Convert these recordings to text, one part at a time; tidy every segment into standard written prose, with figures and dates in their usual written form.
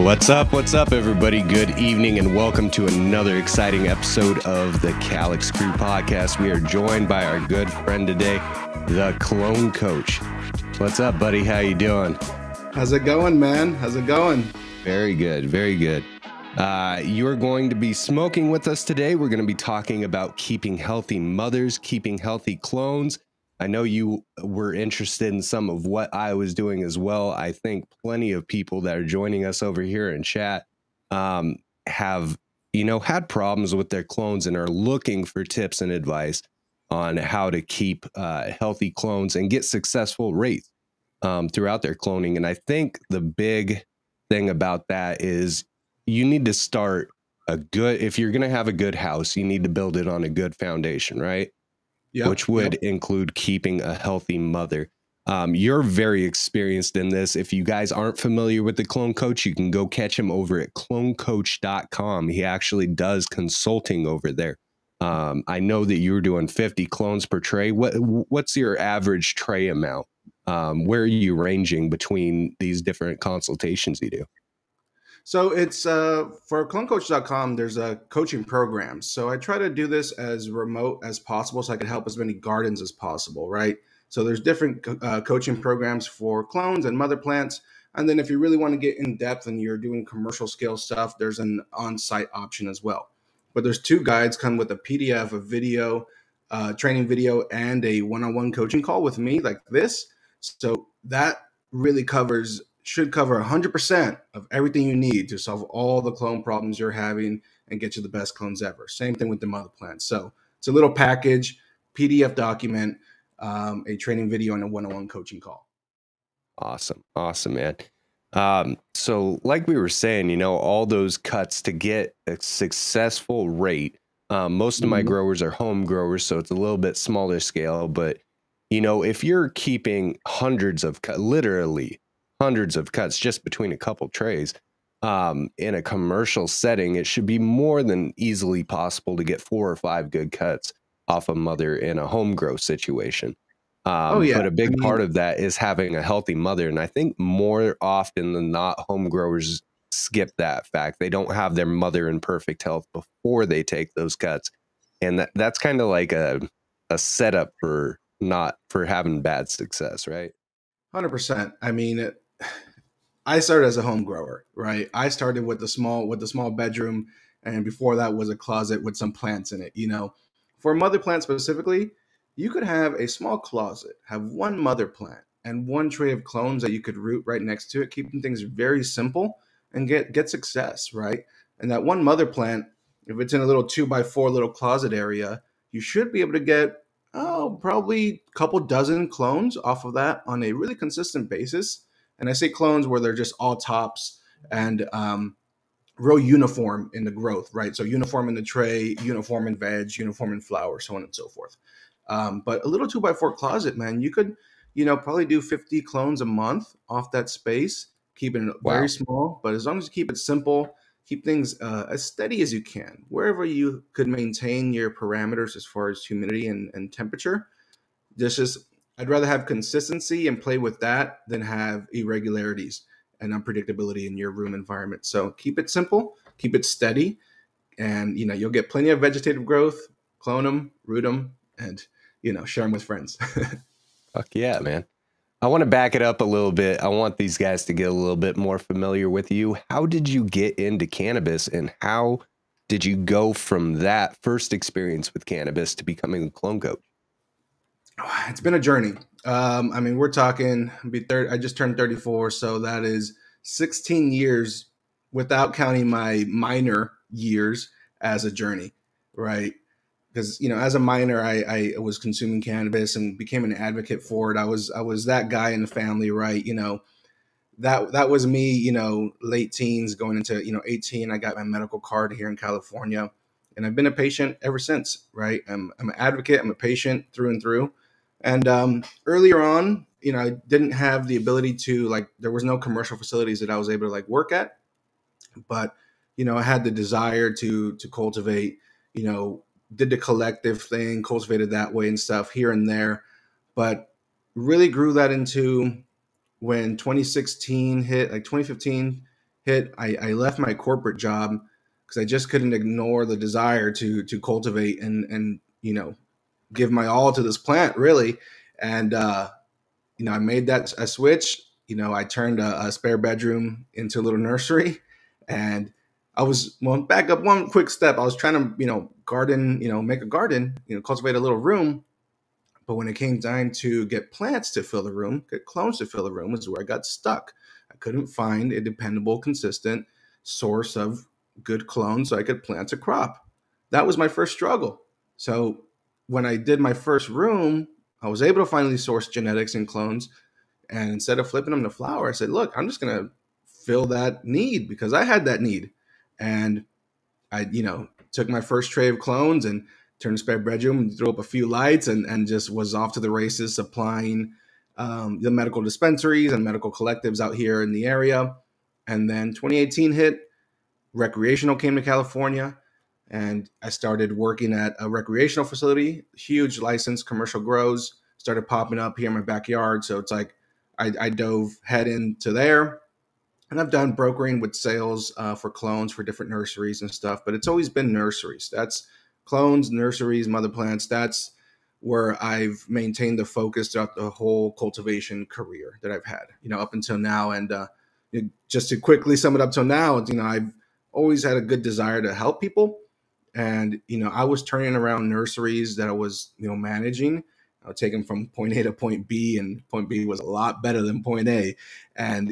What's up, everybody? Good evening, and welcome to another exciting episode of the Calyx Crew podcast. We are joined by our good friend today, the Clone Coach. What's up, buddy? How you doing? How's it going, man? How's it going? Very good, very good. You're going to be smoking with us today. We're going to be talking about keeping healthy mothers, keeping healthy clones. I know you were interested in some of what I was doing as well. I think plenty of people that are joining us over here in chat have, had problems with their clones and are looking for tips and advice on how to keep healthy clones and get successful rates throughout their cloning. And I think the big thing about that is you need to start if you're going to have a good house, you need to build it on a good foundation, right? Yep, which would include keeping a healthy mother. You're very experienced in this. If you guys aren't familiar with the Clone Coach, you can go catch him over at clonecoach.com. He actually does consulting over there. I know that you're doing 50 clones per tray. What's your average tray amount? Where are you ranging between these different consultations you do? So it's for clonecoach.com, there's a coaching program. So I try to do this as remote as possible so I can help as many gardens as possible, right? So there's different coaching programs for clones and mother plants. And then if you really want to get in depth and you're doing commercial scale stuff, there's an on-site option as well. But there's two guides come with a PDF, a video, training video, and a one-on-one coaching call with me like this. So that really should cover 100% of everything you need to solve all the clone problems you're having and get you the best clones ever. Same thing with the mother plant. So it's a little package, PDF document, a training video, and a one-on-one coaching call. Awesome, man. So like we were saying, all those cuts to get a successful rate. Most of my growers are home growers, so it's a little bit smaller scale. But, if you're keeping literally hundreds of cuts just between a couple trays in a commercial setting, it should be more than easily possible to get 4 or 5 good cuts off a mother in a home grow situation. But a big part of that is having a healthy mother. And I think more often than not, home growers skip that fact. They don't have their mother in perfect health before they take those cuts. And that's kind of like a setup for having bad success, right? 100%. I mean, I started as a home grower, right? I started with the small bedroom, and before that was a closet with some plants in it. For a mother plant specifically, you could have a small closet, have one mother plant and one tray of clones that you could root right next to it, keeping things very simple and get success, right? And that one mother plant, if it's in a little 2x4 little closet area, you should be able to get probably a couple dozen clones off of that on a really consistent basis. And I say clones where they're just all tops and real uniform in the growth, right? So uniform in the tray, uniform in veg, uniform in flower, so on and so forth. But a little 2x4 closet, man, you could, probably do 50 clones a month off that space, keeping it very small. But as long as you keep it simple, keep things as steady as you can, wherever you could maintain your parameters as far as humidity and temperature. I'd rather have consistency and play with that than have irregularities and unpredictability in your room environment. So keep it simple, keep it steady, and you'll get plenty of vegetative growth. Clone them, root them, and share them with friends. Fuck yeah, man. I want to back it up a little bit. I want these guys to get a little bit more familiar with you. How did you get into cannabis, and how did you go from that first experience with cannabis to becoming a clone coach? It's been a journey. We're talking, I just turned 34, so that is 16 years without counting my minor years as a journey, right? Because, as a minor, I was consuming cannabis and became an advocate for it. I was that guy in the family, right? That was me, late teens going into, 18. I got my medical card here in California, and I've been a patient ever since, right? I'm an advocate. I'm a patient through and through. And earlier on, I didn't have the ability to, there was no commercial facilities that I was able to work at, but, I had the desire to cultivate, did the collective thing, cultivated that way and stuff here and there, but really grew that into when 2016 hit, 2015 hit, I left my corporate job because I just couldn't ignore the desire to cultivate and give my all to this plant, really. And I made that a switch. I turned a spare bedroom into a little nursery, and back up one quick step. I was trying to garden, make a garden, cultivate a little room. But when it came time to get plants to fill the room, get clones to fill the room, was where I got stuck. I couldn't find a dependable, consistent source of good clones so I could plant a crop. That was my first struggle. So when I did my first room, I was able to finally source genetics and clones. And instead of flipping them to flower, I said, look, I'm just going to fill that need because I had that need. And I, took my first tray of clones and turned a spare bedroom and threw up a few lights and just was off to the races supplying the medical dispensaries and medical collectives out here in the area. And then 2018 hit, recreational came to California, and I started working at a recreational facility, huge licensed commercial grows, started popping up here in my backyard. So it's like I dove head into there. And I've done brokering with sales for clones for different nurseries and stuff, but it's always been nurseries. That's clones, nurseries, mother plants. That's where I've maintained the focus throughout the whole cultivation career that I've had, up until now. And just to quickly sum it up till now, I've always had a good desire to help people. And, I was turning around nurseries that I was, managing. I would take them from point A to point B, and point B was a lot better than point A. And,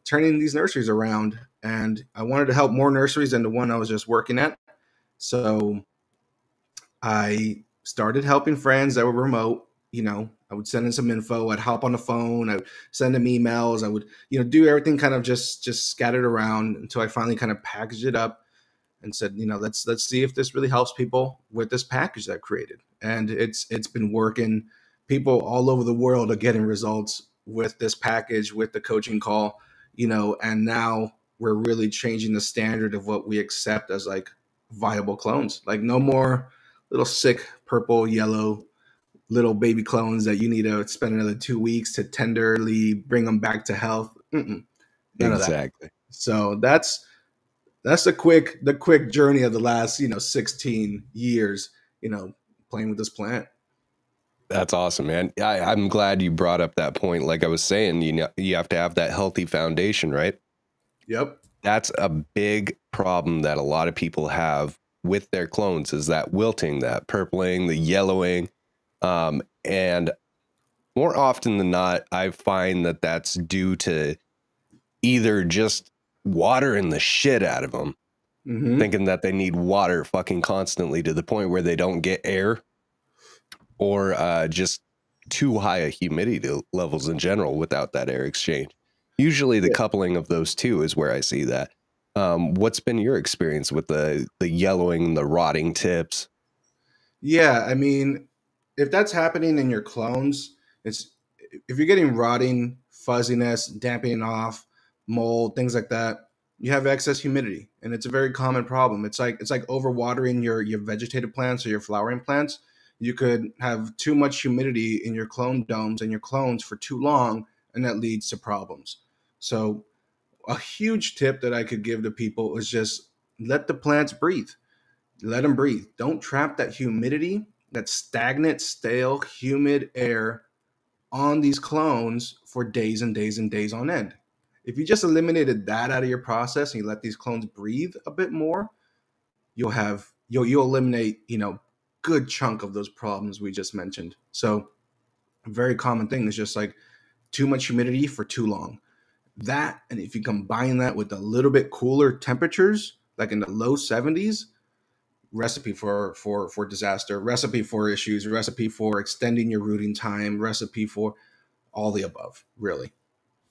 turning these nurseries around. And I wanted to help more nurseries than the one I was just working at. So I started helping friends that were remote. I would send in some info. I'd hop on the phone. I would send them emails. I would, do everything kind of just scattered around until I finally kind of packaged it up and said, let's see if this really helps people with this package that I created. And it's been working. People all over the world are getting results with this package, with the coaching call, and now we're really changing the standard of what we accept as like viable clones. Like no more little sick purple, yellow little baby clones that you need to spend another 2 weeks to tenderly bring them back to health. None of that. Exactly. So that's the quick journey of the last 16 years playing with this plant. That's awesome, man. I'm glad you brought up that point. Like I was saying, you have to have that healthy foundation, right? Yep. That's a big problem that a lot of people have with their clones, is that wilting, that purpling, the yellowing. And more often than not, I find that that's due to either just watering the shit out of them, thinking that they need water fucking constantly to the point where they don't get air, or just too high a humidity levels in general without that air exchange. Usually the coupling of those two is where I see that. What's been your experience with the yellowing, the rotting tips? Yeah, I mean, if that's happening in your clones, if you're getting rotting, fuzziness, dampening off, mold, things like that, you have excess humidity, and it's a very common problem. It's like overwatering your vegetative plants or your flowering plants. You could have too much humidity in your clone domes and your clones for too long, and that leads to problems. So a huge tip that I could give to people is just let the plants breathe. Let them breathe. Don't trap that humidity, that stagnant, stale, humid air on these clones for days and days and days on end. If you just eliminated that out of your process and you let these clones breathe a bit more, you'll eliminate, good chunk of those problems we just mentioned. So a very common thing is just like too much humidity for too long. That, and if you combine that with a little bit cooler temperatures, like in the low 70s, recipe for disaster, recipe for issues, recipe for extending your rooting time, recipe for all the above, really.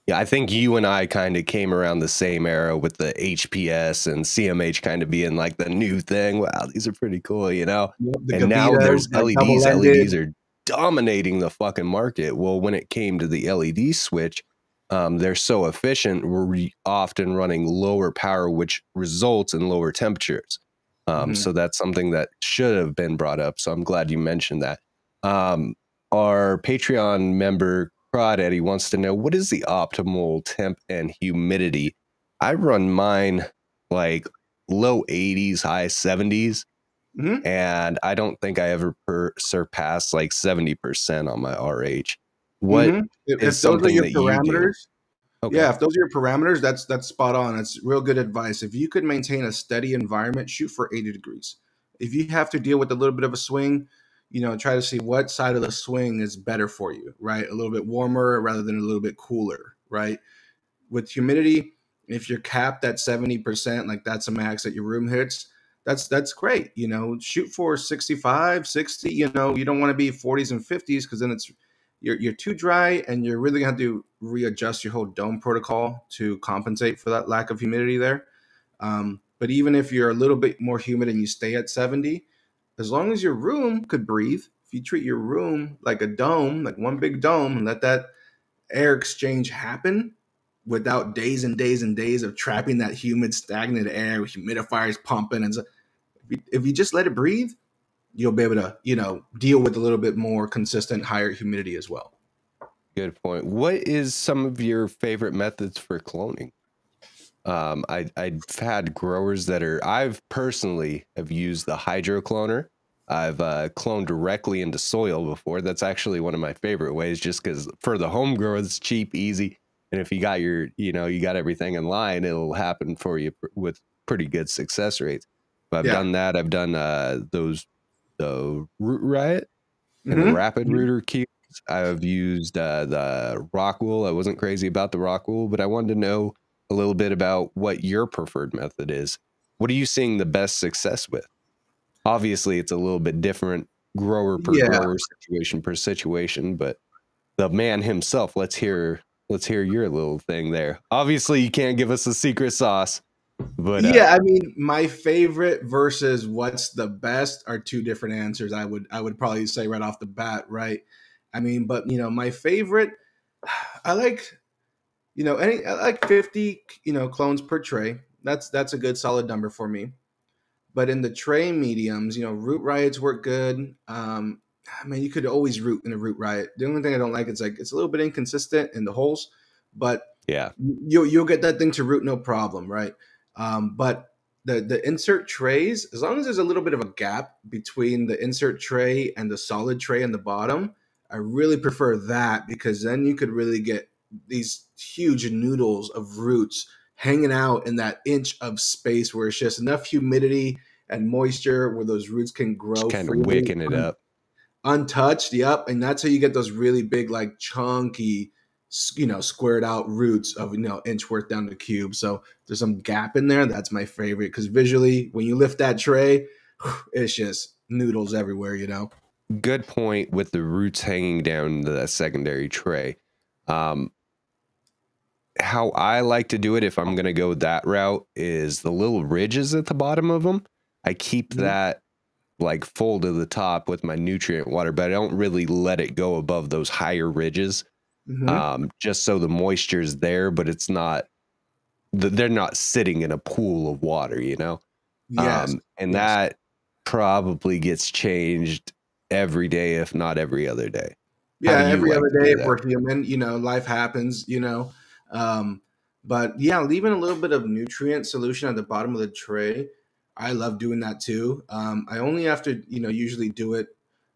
Yeah, I think you and I kind of came around the same era with the HPS and CMH kind of being like the new thing. Wow, these are pretty cool, Yep, the And now Gavitas, there's like LEDs. double-ended. LEDs are dominating the fucking market. Well, when it came to the LED switch, they're so efficient. We're often running lower power, which results in lower temperatures. So that's something that should have been brought up. So I'm glad you mentioned that. Our Patreon member Crawdaddy wants to know, what is the optimal temp and humidity I run mine like low 80s, high 70s, Hmm. and I don't think I ever surpassed like 70% on my RH. What Hmm. is If those are something your that you do? parameters, Okay. yeah, if those are your parameters, that's spot on. That's real good advice. If you could maintain a steady environment, shoot for 80 degrees. If you have to deal with a little bit of a swing, try to see what side of the swing is better for you, right? A little bit warmer rather than a little bit cooler, right? With humidity, if you're capped at 70%, like that's a max that your room hits, that's great. Shoot for 65, 60. You don't want to be 40s and 50s because then you're too dry and you're really gonna have to readjust your whole dome protocol to compensate for that lack of humidity there. But even if you're a little bit more humid and you stay at 70, as long as your room could breathe, if you treat your room like a dome, like one big dome, and let that air exchange happen without days and days and days of trapping that humid, stagnant air with humidifiers pumping, and so if you just let it breathe, you'll be able to, deal with a little bit more consistent, higher humidity as well. Good point. What is some of your favorite methods for cloning? I've had growers that I've personally have used the hydrocloner. I've cloned directly into soil before. That's actually one of my favorite ways, just because for the home grower, it's cheap, easy, and if you got you got everything in line, it'll happen for you with pretty good success rates. But I've Yeah. done that. I've done the root riot and the Hmm. rapid rooter cubes. I've used the rock wool. I wasn't crazy about the rock wool, but I wanted to know a little bit about what your preferred method is. What are you seeing the best success with? Obviously, it's a little bit different grower per Yeah. grower, situation per situation, but the man himself, let's hear your little thing there. Obviously, you can't give us a secret sauce, but Yeah, I mean, my favorite versus what's the best are two different answers. I would probably say right off the bat, right? I mean, but my favorite, I like, I like 50, clones per tray. That's a good solid number for me. But in the tray mediums, root riots work good. I mean, you could always root in a root riot. The only thing I don't like is like it's a little bit inconsistent in the holes, but yeah, you'll get that thing to root no problem, right? But the insert trays, as long as there's a little bit of a gap between the insert tray and the solid tray in the bottom, I really prefer that because then you could really get these huge noodles of roots hanging out in that inch of space where it's just enough humidity and moisture where those roots can just grow kind of freely wicking it up. untouched. Yep. And that's how you get those really big, like chunky, squared out roots of, inch worth down the cube. So there's some gap in there. That's my favorite because visually, when you lift that tray, it's just noodles everywhere. Good point with the roots hanging down the secondary tray. Um, how I like to do it if I'm going to go that route is the little ridges at the bottom of them. I keep Mm-hmm. that like full to the top with my nutrient water, but I don't really let it go above those higher ridges, Mm-hmm. just so the moisture is there, but it's not, they're not sitting in a pool of water. Yes. And Yes. that probably gets changed every day, if not every other day. How Yeah, do you every like other to day do if that? we're human, life happens. Um, but yeah, leaving a little bit of nutrient solution at the bottom of the tray, I love doing that too. I only have to, usually do it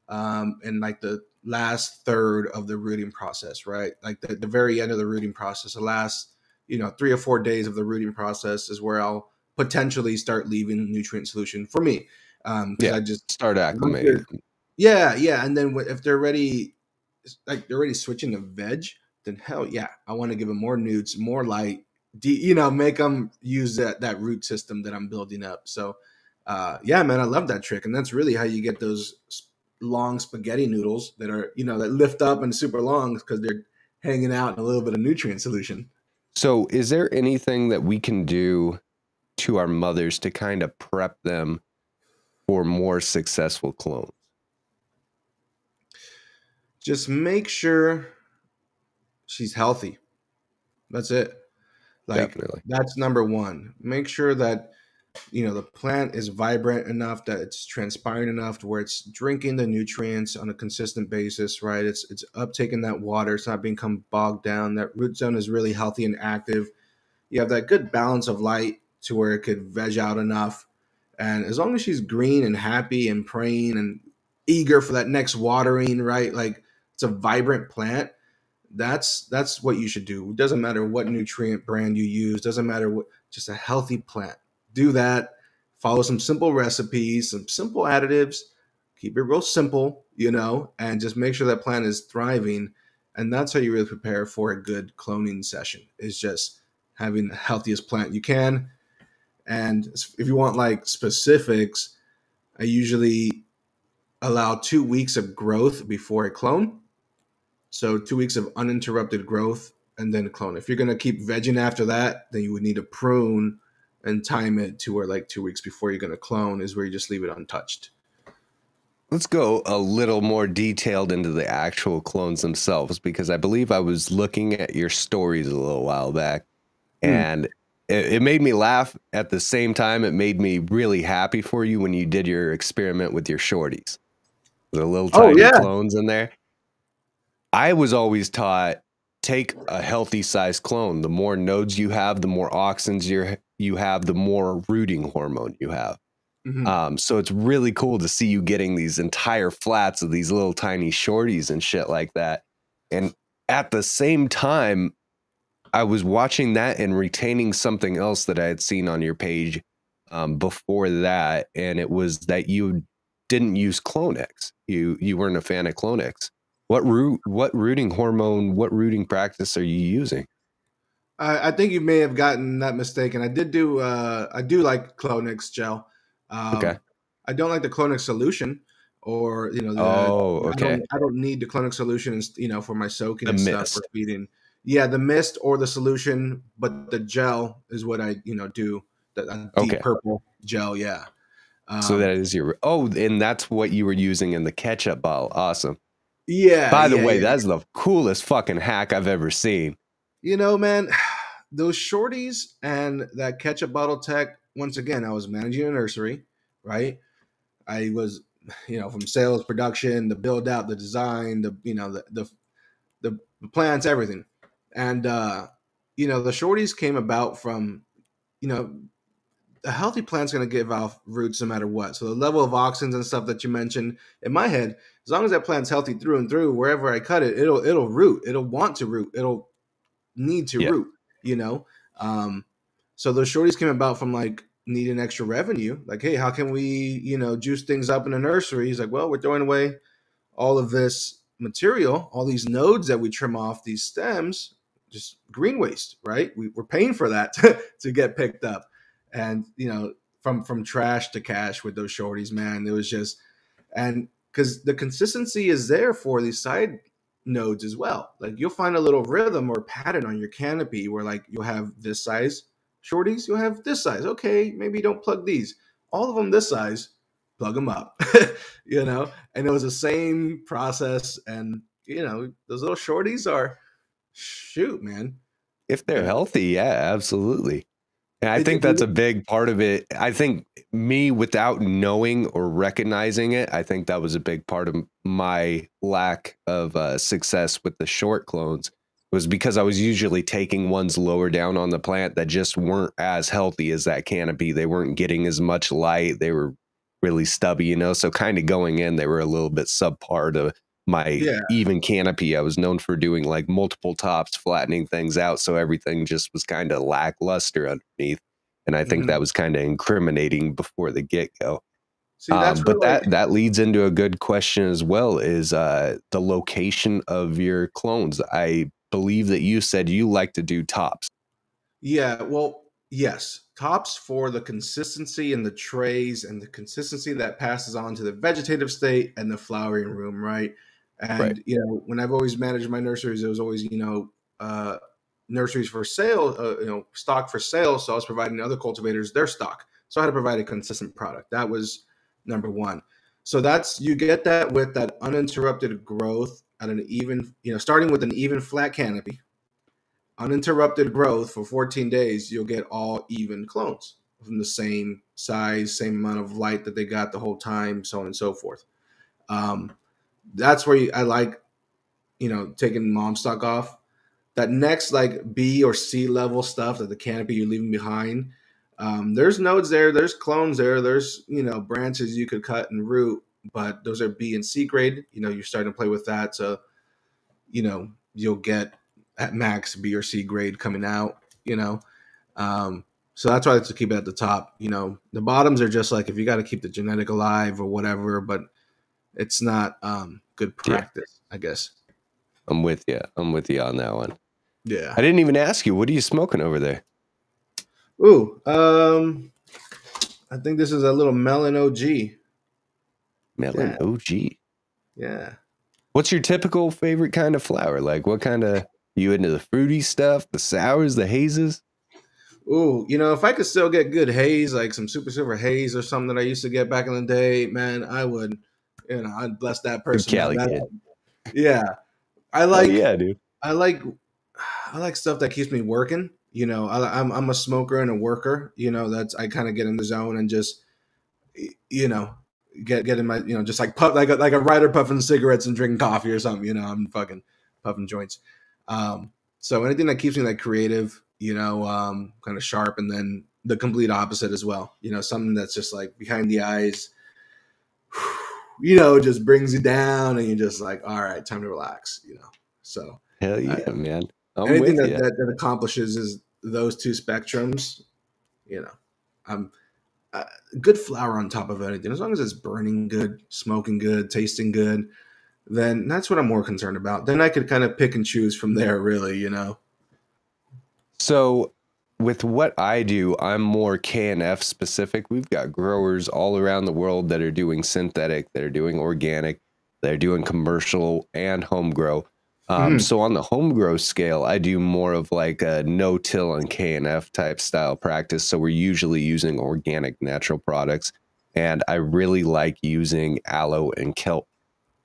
in like the last third of the rooting process, right? Like the very end of the rooting process, the last, 3 or 4 days of the rooting process is where I'll potentially start leaving nutrient solution for me. Because Yeah. I just, Start once acclimating. they're yeah, yeah, and then if they're ready, like they're already switching to veg, then hell yeah, I want to give them more newts, more light, make them use that root system that I'm building up. So, yeah, man, I love that trick, and that's really how you get those long spaghetti noodles that are that lift up and super long because they're hanging out in a little bit of nutrient solution. So, is there anything that we can do to our mothers to kind of prep them for more successful clones? Just make sure she's healthy. That's it. Like Definitely. that's number one. Make sure that the plant is vibrant enough that it's transpiring enough to where it's drinking the nutrients on a consistent basis, right? It's uptaking that water. It's not become bogged down. That root zone is really healthy and active. you have that good balance of light to where it could veg out enough. And as long as she's green and happy and praying and eager for that next watering, right? Like it's a vibrant plant. That's what you should do. It doesn't matter what nutrient brand you use, doesn't matter what, just a healthy plant. Do that. Follow some simple recipes, some simple additives. Keep it real simple, and just make sure that plant is thriving. And that's how you really prepare for a good cloning session. Is just having the healthiest plant you can. And if you want like specifics, I usually allow 2 weeks of growth before I clone. So 2 weeks of uninterrupted growth and then clone. If you're going to keep vegging after that, then you would need to prune and time it to where like 2 weeks before you're going to clone is where you just leave it untouched. Let's go a little more detailed into the actual clones themselves, because I believe I was looking at your stories a little while back, and it made me laugh. At the same time, it made me really happy for you when you did your experiment with your shorties, the little Oh tiny yeah. clones in there. I was always taught, take a healthy size clone. The more nodes you have, the more auxins you have, the more rooting hormone you have. Mm-hmm. So it's really cool to see you getting these entire flats of these little tiny shorties and shit like that. And at the same time, I was watching that and retaining something else that I had seen on your page before that, and it was that you didn't use Clonex. You weren't a fan of Clonex. What rooting hormone, what rooting practice are you using? I think you may have gotten that mistaken. I do like Clonix gel. Okay. I don't like the Clonix solution, or Oh, okay. I don't need the Clonix solution, for my soaking The and stuff or mist. feeding. Yeah, the mist or the solution, but the gel is what I do. The deep Okay. purple gel, yeah. So that Um, is your, oh, and that's what you were using in the ketchup bottle. Awesome. yeah, By the yeah, way, yeah. that's the coolest fucking hack I've ever seen. Man, those shorties and that ketchup bottle tech. Once again, I was managing a nursery, right? I was, from sales, production, the build out, the design, the plants, everything. And the shorties came about from, you know, a healthy plant's going to give off roots no matter what. So the level of auxins and stuff that you mentioned, in my head, as long as that plant's healthy through and through, wherever I cut it, it'll root. It'll want to root. It'll need to Yeah. root. You know. So those shorties came about from like needing extra revenue. Like, hey, how can we, juice things up in a nursery? He's like, well, we're throwing away all of this material, all these nodes that we trim off these stems, just green waste, right? We're paying for that to get picked up. And, from trash to cash with those shorties, man, it was just, and because the consistency is there for these side nodes as well. Like you'll find a little rhythm or pattern on your canopy where like you'll have this size shorties, you'll have this size. Okay, maybe don't plug these. All of them this size, plug them up. And it was the same process. And those little shorties are, shoot, man. If they're Uh, healthy, yeah, absolutely. And I it, think it, that's a big part of it. I think me, without knowing or recognizing it, I think that was a big part of my lack of success with the short clones, was because I was usually taking ones lower down on the plant that just weren't as healthy as that canopy. They weren't getting as much light. They were really stubby, so kind of going in, they were a little bit subpar to my yeah. even canopy. I was known for doing like multiple tops, flattening things out, so everything just was kind of lackluster underneath. And I think Mhm. that was kind of incriminating before the get-go. See, that's where But like, that leads into a good question as well, is the location of your clones. I believe that you said you like to do tops. yeah, well, yes, tops for the consistency in the trays and the consistency that passes on to the vegetative state and the flowering room, right? Right. And when I've always managed my nurseries, it was always nurseries for sale, stock for sale. So I was providing other cultivators their stock, so I had to provide a consistent product. That was number one. So that's, you get that with that uninterrupted growth at an even, starting with an even flat canopy, uninterrupted growth for 14 days, you'll get all even clones from the same size, same amount of light that they got the whole time, so on and so forth. Um, that's where I like, taking mom stock off. that next like B or C level stuff, that the canopy you're leaving behind, there's nodes there, there's clones there, there's branches you could cut and root, but those are B and C grade. You're starting to play with that, so you'll get at max B or C grade coming out. Um, so that's why I like to keep it at the top. The bottoms are just like if you got to keep the genetic alive or whatever, but it's not good Yeah, practice, I guess. I'm with you. I'm with you on that one. Yeah. I didn't even ask you, what are you smoking over there? Ooh, I think this is a little melon OG. Melon Yeah, OG. yeah. What's your typical favorite kind of flower? Like what kind of, you into the fruity stuff, the sours, the hazes? Ooh, if I could still get good haze, like some super silver haze or something that I used to get back in the day, man, I would, I'd bless that Good person. Cali kid. Yeah. I Hell like, yeah, dude. I like, I like stuff that keeps me working. I'm a smoker and a worker. That's I kind of get in the zone and just, you know, get in my, just like puff like a writer puffing cigarettes and drinking coffee or something. I'm fucking puffing joints. So anything that keeps me like creative, kind of sharp, and then the complete opposite as well. Something that's just like behind the eyes, just brings you down, and you're just like, all right, time to relax. So Hell uh, yeah, man. I'm anything with that, you. that accomplishes is those two spectrums. I'm good flour on top of anything, as long as it's burning good, smoking good, tasting good, then that's what I'm more concerned about. Then I could kind of pick and choose from there, really. So with what I do, I'm more KNF specific. We've got growers all around the world that are doing synthetic, that are doing organic, that are doing commercial and home grow. Mhm. So on the home grow scale, I do more of like a no-till and KNF type style practice. So we're usually using organic natural products. And I really like using aloe and kelp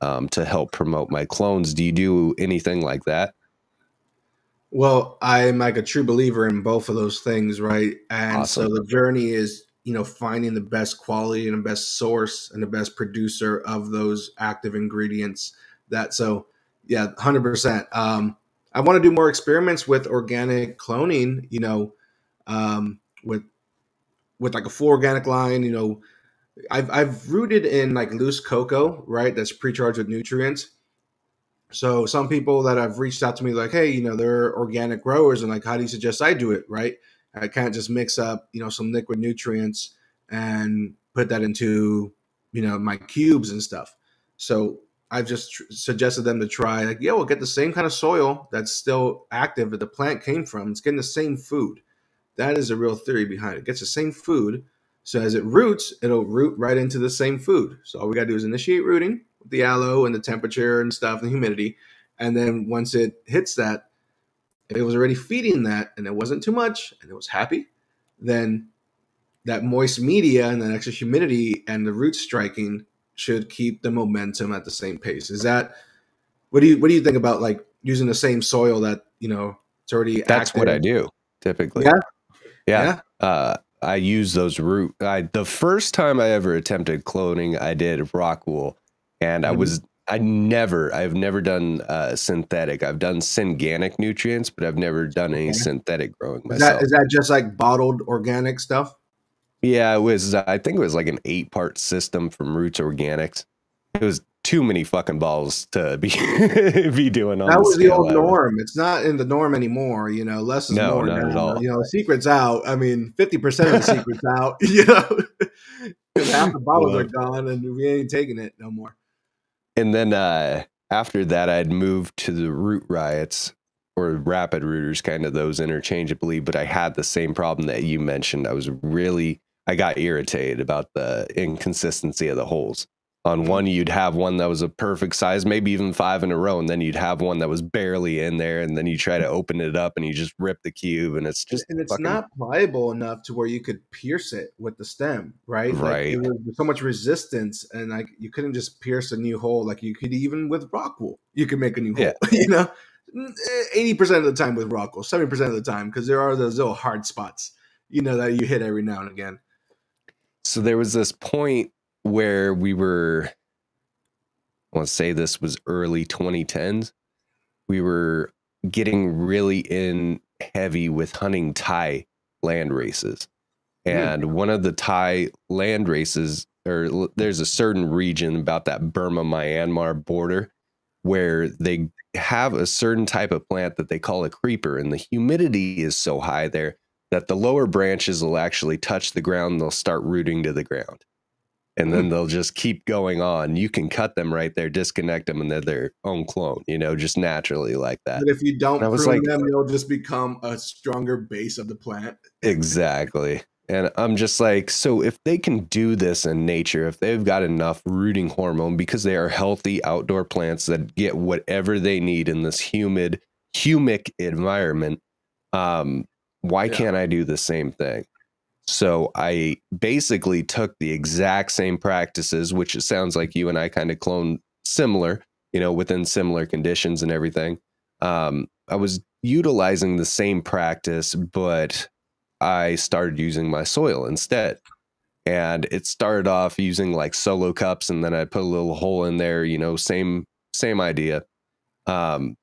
to help promote my clones. Do you do anything like that? Well, I'm like a true believer in both of those things, right? And so Awesome. the journey is, finding the best quality and the best source and the best producer of those active ingredients. Yeah, 100%. I want to do more experiments with organic cloning, with like a full organic line. I've rooted in like loose cocoa, right? That's pre-charged with nutrients. So some people that have reached out to me like, hey, they're organic growers, and like, how do you suggest I do it? Right? I can't just mix up, some liquid nutrients and put that into, my cubes and stuff. So I've just suggested them to try like, yeah, we'll get the same kind of soil that's still active that the plant came from. It's getting the same food. That is a real theory behind it. It gets the same food. So as it roots, it'll root right into the same food. So all we got to do is initiate rooting with the aloe and the temperature and stuff and the humidity. And then once it hits that, if it was already feeding that and it wasn't too much and it was happy, then that moist media and that extra humidity and the root striking should keep the momentum at the same pace. Is that what do you think about like using the same soil that, it's already That's active? what I do typically. Yeah, Yeah. yeah. I use those the first time I ever attempted cloning, I did rock wool, and Mhm. I've never done synthetic. I've done synganic nutrients, but I've never done any Okay. synthetic growing Is that myself. is that just like bottled organic stuff? Yeah, I think it was like an 8-part system from Roots Organics. It was too many fucking balls to be be doing on That the was the scale old I was. norm. It's not in the norm anymore. Less is No, more not at now. all. The secret's out. I mean, 50% of the secret's out. Because half the bottles are Well, gone, and we ain't taking it no more. and then after that, I'd moved to the root riots or rapid rooters, kind of those interchangeably. But I had the same problem that you mentioned. I got irritated about the inconsistency of the holes. On Mhm. one, you'd have one that was a perfect size, maybe even 5 in a row, and then you'd have one that was barely in there, and then you try to open it up and you just rip the cube, and it's And, just and it's fucking not pliable enough to where you could pierce it with the stem, right? Like it right. was so much resistance, and like you couldn't just pierce a new hole. Like you could even with rock wool, you could make a new Yeah. hole. 80% of the time with rock wool, 70% of the time, because there are those little hard spots, that you hit every now and again. So there was this point where I want to say this was early 2010s. We were getting really in heavy with hunting Thai land races. Hmm. And one of the Thai land races, there's a certain region about that Burma Myanmar border where they have a certain type of plant that they call a creeper, and the humidity is so high there that the lower branches will actually touch the ground and they'll start rooting to the ground. And then Hmm. they'll just keep going on. You can cut them right there, disconnect them, and they're their own clone, just naturally like that. But if you And I don't was prune like, them, they'll just become a stronger base of the plant. exactly. And I'm just like, so if they can do this in nature, if they've got enough rooting hormone because they are healthy outdoor plants that get whatever they need in this humic environment, um, why Yeah. can't I do the same thing? So I basically took the exact same practices, which it sounds like you and I kind of cloned similar, within similar conditions and everything. I was utilizing the same practice, but I started using my soil instead. And it started off using like solo cups, and then I put a little hole in there, same idea. Um,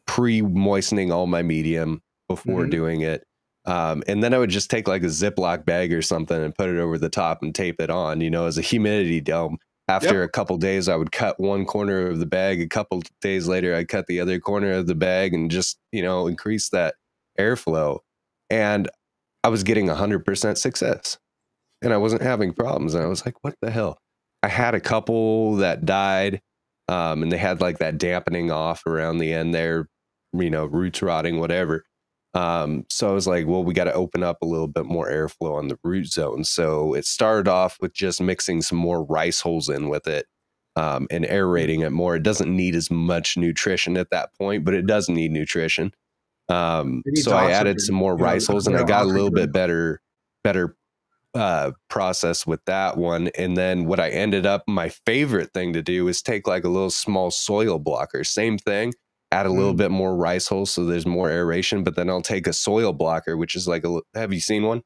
Pre-moistening all my medium before Hmm. doing it. And then I would just take like a Ziploc bag or something and put it over the top and tape it on, as a humidity dome. After Yep. a couple days, I would cut one corner of the bag. A couple days later, I'd cut the other corner of the bag and just, increase that airflow. And I was getting 100% success and I wasn't having problems. And I was like, what the hell? I had a couple that died, and they had like that dampening off around the end there, roots rotting, whatever. So I was like, well, we got to open up a little bit more airflow on the root zone. So it started off with just mixing some more rice hulls in with it, and aerating it more. It doesn't need as much nutrition at that point, but it does need nutrition. It needs So I added oxygen, some more rice a hulls, and I better got a little oxygen. bit better process with that one. And then what I ended up, my favorite thing to do is take like a little small soil blocker, same thing, add a little Mm. bit more rice hulls so there's more aeration, but then I'll take a soil blocker, which is like have you seen one?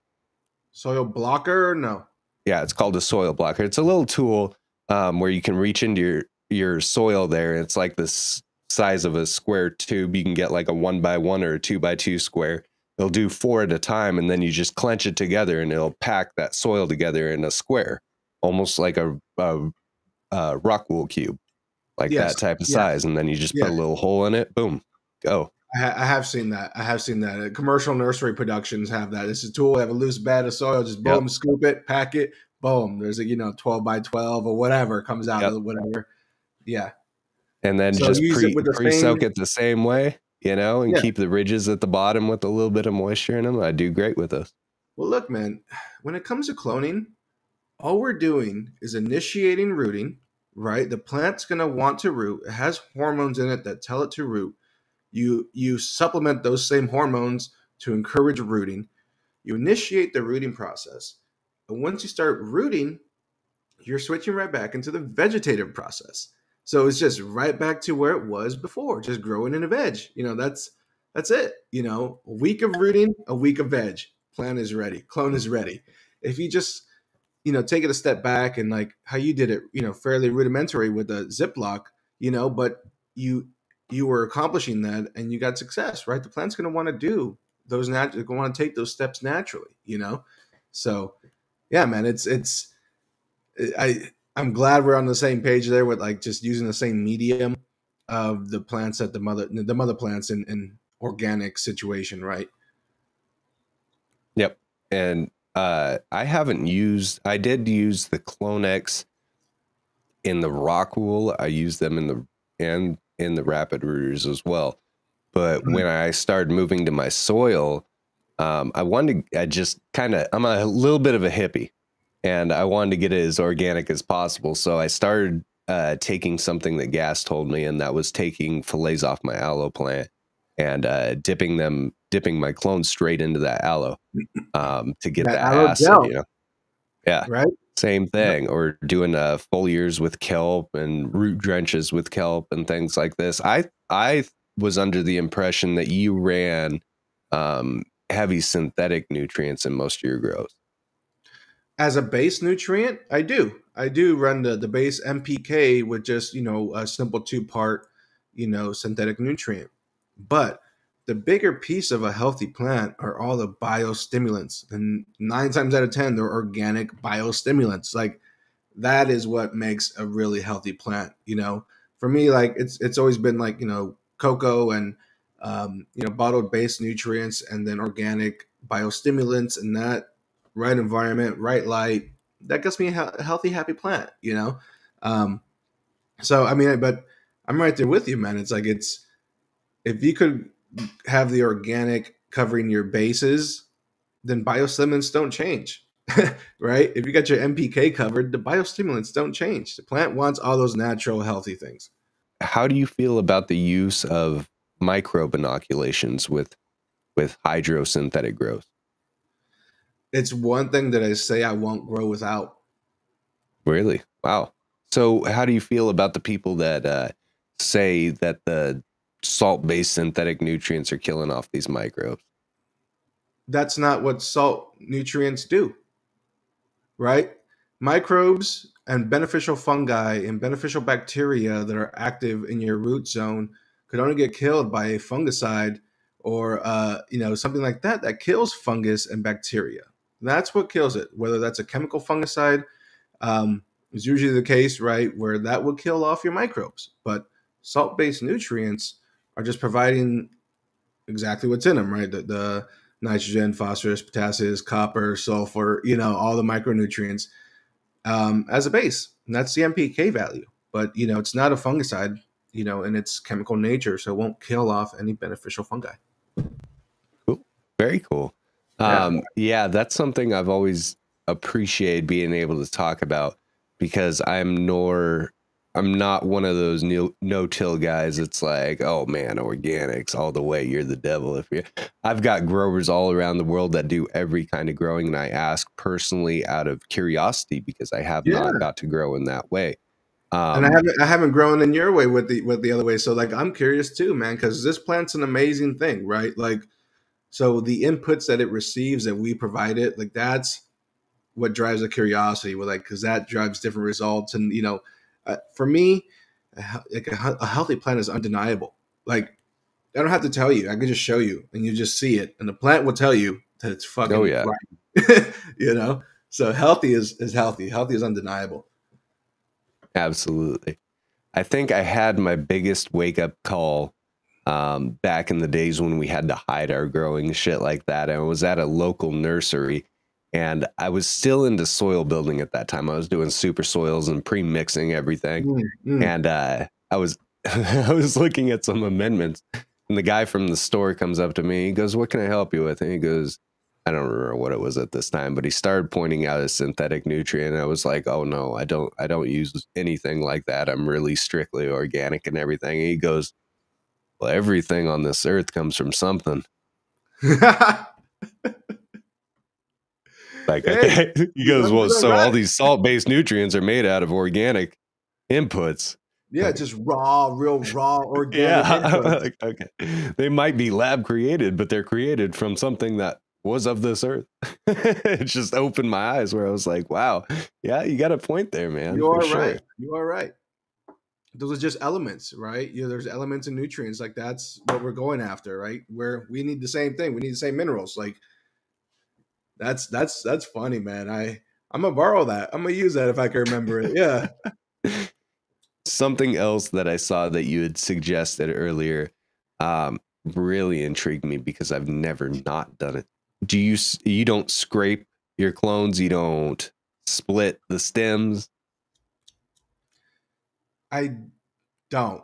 Soil blocker? No. Yeah, it's called a soil blocker. It's a little tool, where you can reach into your soil there. It's like this size of a square tube. You can get like a 1x1 or a 2x2 square. It'll do 4 at a time, and then you just clench it together, and it'll pack that soil together in a square, almost like a rock wool cube, like Yes. that type of Yes. size. And then you just put Yeah. a little hole in it. Boom, go. I have seen that. I have seen that. Commercial nursery productions have that. It's a tool. Have a loose bed of soil. Just Yep, boom, scoop it, pack it. Boom. There's a 12x12 or whatever comes out yep. of whatever. Yeah. And then So just you use it with the pre soak same. it the same way, and Yeah. keep the ridges at the bottom with a little bit of moisture in them. I do great with this. Well, look, man. When it comes to cloning, all we're doing is initiating rooting. Right. The plant's gonna want to root. It has hormones in it that tell it to root. You supplement those same hormones to encourage rooting. You initiate the rooting process. And once you start rooting, you're switching right back into the vegetative process. So it's just right back to where it was before, just growing in a veg. That's it. A week of rooting, a week of veg. Plant is ready. Clone is ready. If you just take it a step back and like how you did it, fairly rudimentary with a Ziploc, but you were accomplishing that and you got success, right? The plant's going to want to do those going to want to take those steps naturally. So yeah, man, I'm glad we're on the same page there with like just using the same medium of the plants that the mother plants in organic situation, right? Yep. And I did use the Clonex in the rock wool. I used them in the rapid rooters as well. But when I started moving to my soil, I just I'm a little bit of a hippie, and I wanted to get it as organic as possible. So I started taking something that Gas told me, and that was taking fillets off my aloe plant and dipping my clone straight into that aloe, to get That that aloe acid, gel, Yeah, right? same Yep. thing. Or doing foliars with kelp and root drenches with kelp and things like this. I was under the impression that you ran heavy synthetic nutrients in most of your grows. As a base nutrient, I do run the base MPK with just a simple two-part synthetic nutrient. But the bigger piece of a healthy plant are all the biostimulants, and 9 times out of 10 they're organic biostimulants. Like that is what makes a really healthy plant. For me, like it's always been like cocoa and bottled based nutrients, and then organic biostimulants, and that right environment, right light, that gets me a healthy, happy plant. Um, so I mean, but I'm right there with you, man. It's like it's if you could have the organic covering your bases, then biostimulants don't change. Right? If you got your MPK covered, the biostimulants don't change. The plant wants all those natural, healthy things. How do you feel about the use of microbe inoculations with hydrosynthetic growth? It's one thing that I say I won't grow without. Really? Wow. So, how do you feel about the people that say that the salt-based synthetic nutrients are killing off these microbes? That's not what salt nutrients do, right? Microbes and beneficial fungi and beneficial bacteria that are active in your root zone could only get killed by a fungicide or something like that that kills fungus and bacteria. That's what kills it. Whether that's a chemical fungicide, is usually the case, right, where that will kill off your microbes. But salt-based nutrients are just providing exactly what's in them, right? The nitrogen, phosphorus, potassium, copper, sulfur, all the micronutrients as a base. And that's the MPK value. But, it's not a fungicide, in its chemical nature. So it won't kill off any beneficial fungi. Cool. Very cool. Yeah. Yeah, that's something I've always appreciated being able to talk about because I'm not one of those no-till guys. It's like, oh man, organics all the way. You're the devil. I've got growers all around the world that do every kind of growing, and I ask personally out of curiosity because I have Yeah. not got to grow in that way. And I haven't grown in your way with the other way. So like I'm curious too, man, because this plant's an amazing thing, right? Like so the inputs that it receives that we provide it, like that's what drives the curiosity with like because that drives different results. And for me, a healthy plant is undeniable. Like I don't have to tell you, I can just show you and you just see it, and the plant will tell you that it's Oh fucking yeah, right. So healthy is healthy is undeniable. absolutely. I think I had my biggest wake up call back in the days when we had to hide our growing shit like that. I was at a local nursery and I was still into soil building at that time. I was doing super soils and pre-mixing everything. Mm, mm. And I was I was looking at some amendments and the guy from the store comes up to me. He goes, "What can I help you with?" And he goes, I don't remember what it was at this time, but he started pointing out a synthetic nutrient. I was like, "Oh no, I don't use anything like that. I'm really strictly organic and everything." And he goes, "Well, everything on this earth comes from something." Like, Hey, okay. He you goes, might be "Well, doing so all right. these salt-based nutrients are made out of organic inputs." Yeah, just real raw organic Yeah. inputs. Like, okay. They might be lab created, but they're created from something that was of this earth. It just opened my eyes where I was like, wow, yeah, you got a point there, man, You for are sure. right. You are right. Those are just elements, right? There's elements and nutrients. Like that's what we're going after, right? Where we need the same thing. We need the same minerals. Like that's funny, man. I'm gonna borrow that. I'm gonna use that if I can remember it. Yeah. Something else that I saw that you had suggested earlier really intrigued me because I've never not done it. You don't scrape your clones? You don't split the stems? I don't.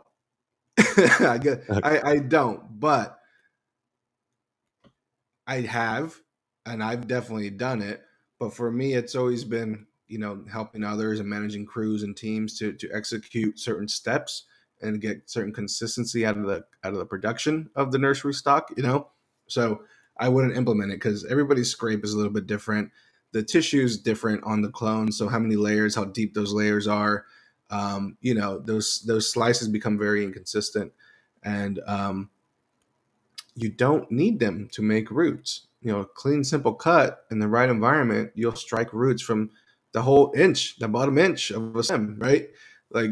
I don't, but I have, and I've definitely done it. But for me, it's always been, helping others and managing crews and teams to execute certain steps and get certain consistency out of the production of the nursery stock. So I wouldn't implement it because everybody's scrape is a little bit different. The tissue is different on the clone, so how many layers, how deep those layers are, those slices become very inconsistent, and you don't need them to make roots. A clean, simple cut in the right environment, you'll strike roots from the whole inch, the bottom inch of a stem, right? Like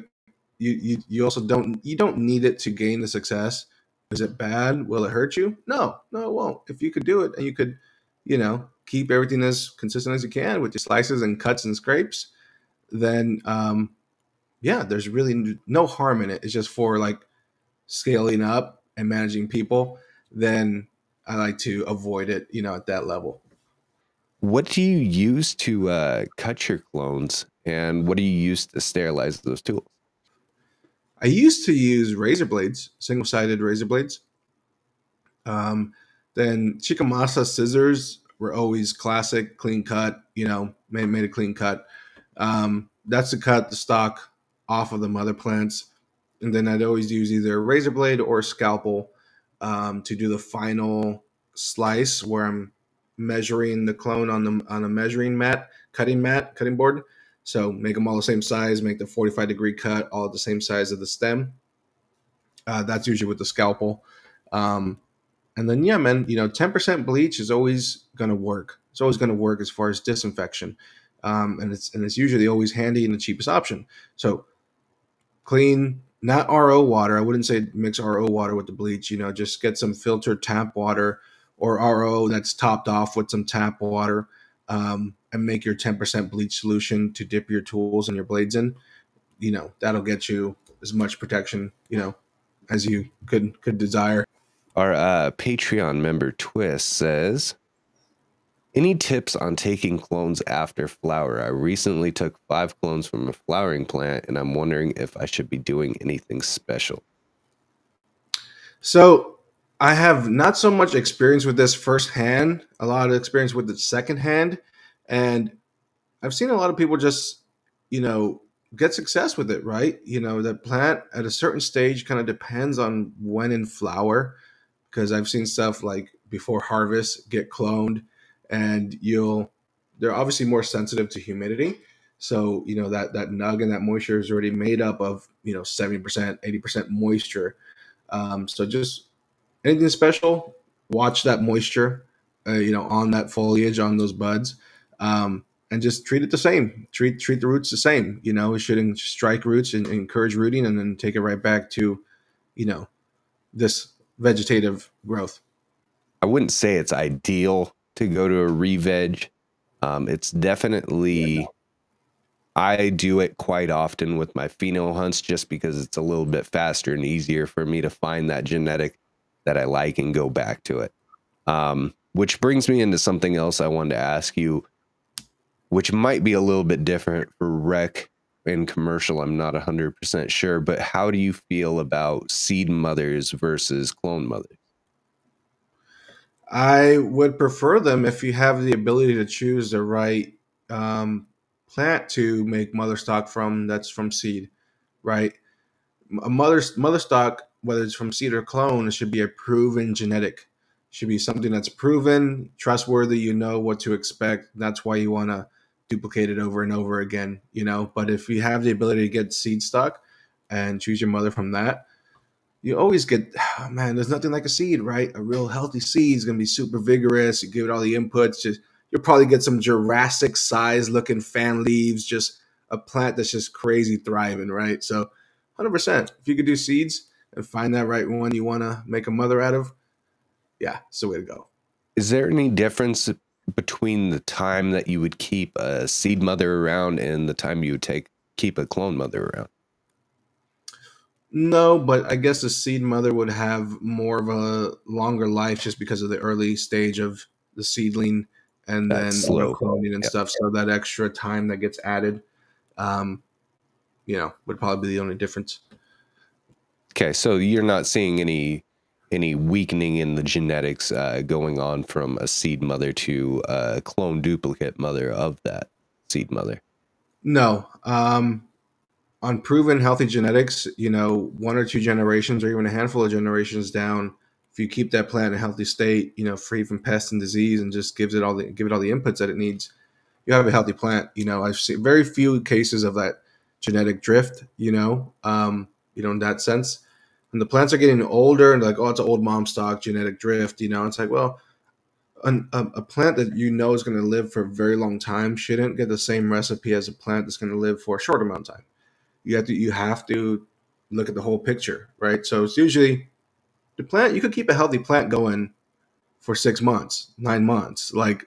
you also don't need it to gain the success. Is it bad? Will it hurt you? No, no, it won't. If you could do it and you could, keep everything as consistent as you can with your slices and cuts and scrapes, then yeah, there's really no harm in it. It's just for like scaling up and managing people. Then I like to avoid it, at that level. What do you use to cut your clones, and what do you use to sterilize those tools? I used to use razor blades, single-sided razor blades. Um, then Chikamasa scissors were always classic, clean cut. Made a clean cut. That's to cut the stalk off of the mother plants, and then I'd always use either a razor blade or a scalpel to do the final slice, where I'm measuring the clone on a measuring mat, cutting board. So make them all the same size, make the 45-degree cut all at the same size of the stem. That's usually with the scalpel. Um, and then, yeah, man, 10% bleach is always going to work. It's always going to work as far as disinfection. And it's usually always handy and the cheapest option. So clean, not RO water. I wouldn't say mix RO water with the bleach. Just get some filtered tap water or RO that's topped off with some tap water, and make your 10% bleach solution to dip your tools and your blades in. That'll get you as much protection, as you could desire. Our Patreon member Twist says, any tips on taking clones after flower? I recently took 5 clones from a flowering plant, and I'm wondering if I should be doing anything special. So I have not so much experience with this firsthand, a lot of experience with it secondhand. And I've seen a lot of people just, you know, get success with it, right? The plant at a certain stage kind of depends on when in flower, because I've seen stuff like before harvest get cloned, and they're obviously more sensitive to humidity. So, that nug and that moisture is already made up of, 70%, 80% moisture. So just anything special, watch that moisture, on that foliage, on those buds, and just treat it the same. Treat the roots the same. It shouldn't strike roots and encourage rooting, and then take it right back to, you know, this vegetative growth. I wouldn't say it's ideal to go to a re-veg. It's definitely, I do it quite often with my pheno hunts just because it's a little bit faster and easier for me to find that genetic that I like and go back to it. Which brings me into something else I wanted to ask you, which might be a little bit different for rec and commercial. I'm not 100% sure, but how do you feel about seed mothers versus clone mothers? I would prefer them if you have the ability to choose the right plant to make mother stock from, that's from seed, right? A mother stock, whether it's from seed or clone, it should be a proven genetic. Should be something that's proven, trustworthy. You know what to expect. That's why you want to duplicate it over and over again. But if you have the ability to get seed stock and choose your mother from that, you always get, oh man, there's nothing like a seed, right? A real healthy seed is going to be super vigorous. You give it all the inputs. You'll probably get some Jurassic size looking fan leaves, just a plant that's just crazy thriving, right? So 100%. If you could do seeds and find that right one you want to make a mother out of, yeah, it's the way to go. Is there any difference between the time that you would keep a seed mother around and the time you would keep a clone mother around? No, but I guess the seed mother would have more of a longer life just because of the early stage of the seedling, and That's then slow. cloning and Yep. stuff. So that extra time that gets added, um, would probably be the only difference. Okay, so you're not seeing any weakening in the genetics going on from a seed mother to a clone duplicate mother of that seed mother. No, on proven healthy genetics, one or two generations or even a handful of generations down, if you keep that plant in a healthy state, free from pests and disease, and just give it all the inputs that it needs, you have a healthy plant. I've seen very few cases of that genetic drift. In that sense, when the plants are getting older and like, oh, it's an old mom stock genetic drift. It's like, well, a plant that is going to live for a very long time shouldn't get the same recipe as a plant that's going to live for a short amount of time. You have to look at the whole picture, right? So it's usually the plant, you could keep a healthy plant going for 6 months, 9 months. Like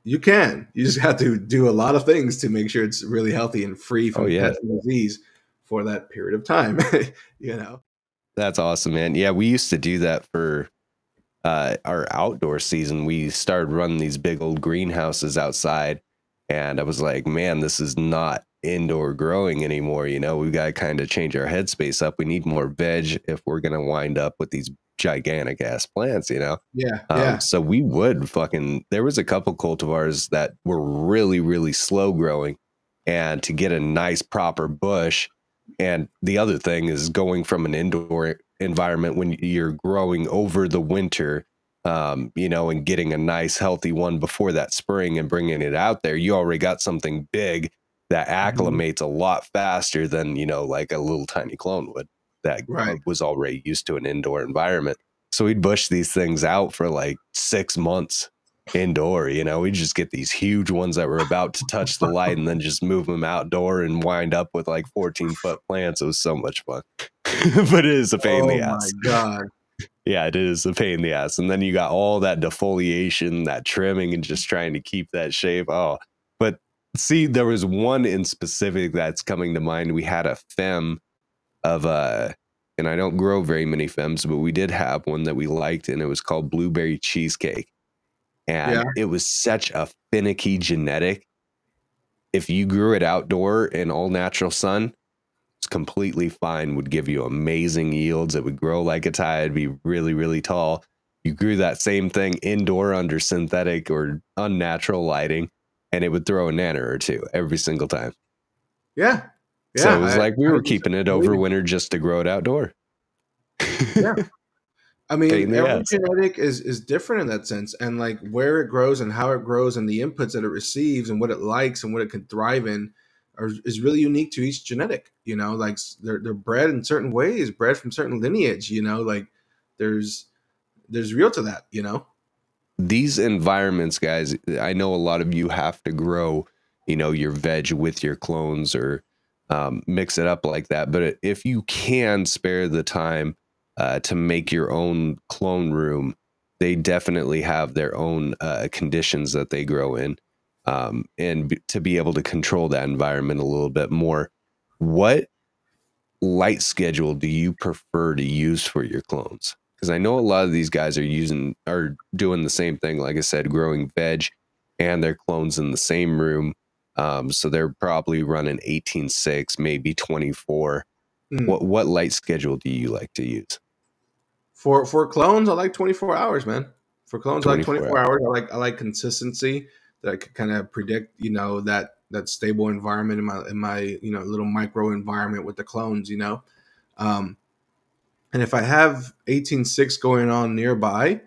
you just have to do a lot of things to make sure it's really healthy and free Oh from yeah. pest and disease for that period of time. you know? That's awesome, man. Yeah, we used to do that for our outdoor season. We started running these big old greenhouses outside, and I was like, man, this is not indoor growing anymore. You know, we've got to kind of change our headspace up. We need more veg if we're going to wind up with these gigantic ass plants, you know? Yeah. Yeah. So we would there was a couple cultivars that were really, really slow growing, and to get a nice proper bush. And the other thing is going from an indoor environment when you're growing over the winter, you know, and getting a nice healthy one before that spring and bringing it out there, you already got something big that Mhm. acclimates a lot faster than, you know, like a little tiny clone would that Right. was already used to an indoor environment. So we'd bush these things out for like 6 months indoor. You know, we just get these huge ones that were about to touch the light and then just move them outdoor and wind up with like 14-foot plants. It was so much fun. But it is a pain in Oh the my ass. God. Yeah, it is a pain in the ass. And then you got all that defoliation, that trimming, and just trying to keep that shape. Oh, but see, there was one in specific that's coming to mind. We had a fem of and I don't grow very many fems, but we did have one that we liked, and it was called blueberry cheesecake. Yeah. And it was such a finicky genetic. If you grew it outdoor in all natural sun, it's completely fine, would give you amazing yields. It would grow like a tide, be really, really tall. You grew that same thing indoor under synthetic or unnatural lighting, and it would throw a nano or two every single time. Yeah. So Yeah. it was like we I were 100% keeping it over believe. winter just to grow it outdoor. Yeah. I Pain mean, in the every ass. genetic is different in that sense, and like where it grows and how it grows and the inputs that it receives and what it likes and what it can thrive in is really unique to each genetic. You know, like they're bred in certain ways, bred from certain lineage. You know, like there's real to that. You know. These environments, guys, I know a lot of you have to grow, you know, your veg with your clones or mix it up like that. But if you can spare the time to make your own clone room, they definitely have their own conditions that they grow in, to be able to control that environment a little bit more. What light schedule do you prefer to use for your clones? Because I know a lot of these guys are doing the same thing. Like I said, growing veg and their clones in the same room. So they're probably running 18/6, maybe 24. Mm. What light schedule do you like to use? For clones, I like 24 hours, man. For clones, I like 24 24 hours. hours. I like consistency that I could kind of predict. You know that stable environment in my little micro environment with the clones. You know. Um, And if I have 18.6 going on nearby,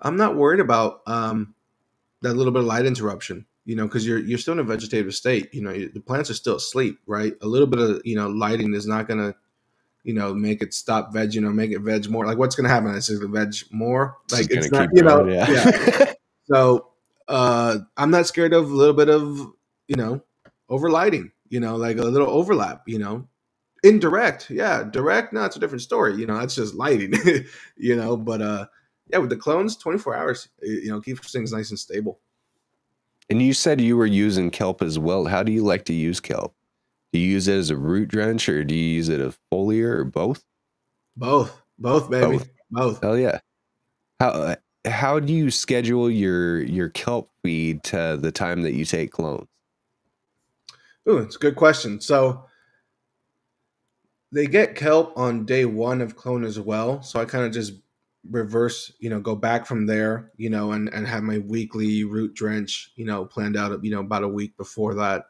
I'm not worried about that little bit of light interruption, because you're still in a vegetative state. The plants are still asleep, right? A little bit of lighting is not gonna make it stop veg, make it veg more. Like what's gonna happen? It's just veg more. It's Like just gonna it's not, keep going. yeah. Yeah. So I'm not scared of a little bit of over lighting, like a little overlap, indirect, yeah. Direct, no, it's a different story. That's just lighting. But yeah, with the clones, 24 hours, keeps things nice and stable. And you said you were using kelp as well. How do you like to use kelp? Do you use it as a root drench, or do you use it as foliar, or both? Both, Both. baby, both. Hell yeah. How do you schedule your kelp feed to the time that you take clones? Ooh, it's a good question. So they get kelp on day one of clone as well. So I kind of just reverse, go back from there, and have my weekly root drench, planned out, about a week before that.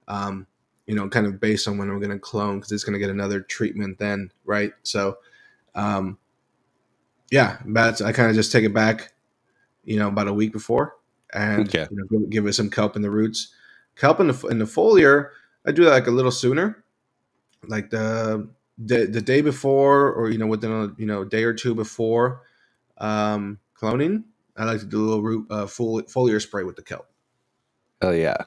Kind of based on when I'm going to clone because it's going to get another treatment then, right? So, yeah, that's I kind of just take it back, about a week before, and Okay. give it some kelp in the roots. Kelp in the foliar, I do that like a little sooner, like the day before, or within a day or two before cloning. I like to do a little root foliar spray with the kelp. Oh yeah.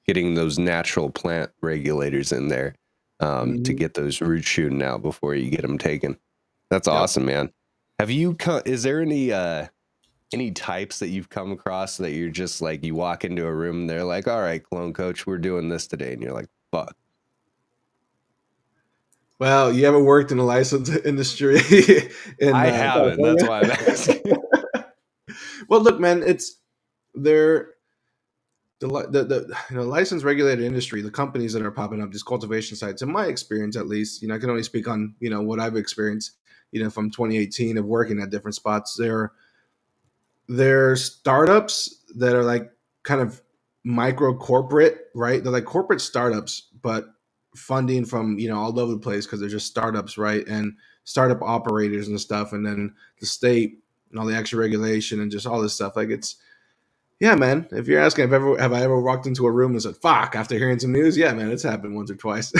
Getting those natural plant regulators in there to Hmm. get those roots shooting out before you get them taken. That's Yep. awesome, man. Is there any types that you've come across that you're just like, you walk into a room and they're like, all right, clone coach, we're doing this today. And you're like, fuck. Well, you ever worked in the license industry in I haven't. That's California? why I'm asking. Well, look, man, it's they're the license regulated industry, the companies that are popping up, these cultivation sites, in my experience at least, I can only speak on, what I've experienced, from 2018 of working at different spots. They're startups that are like kind of micro corporate, right? They're like corporate startups, but funding from, all over the place because they're just startups, right? And startup operators and stuff. And then the state and all the extra regulation and just all this stuff. Like yeah, man. If you're asking, have I ever walked into a room and said "fuck" after hearing some news? Yeah, man, it's happened once or twice.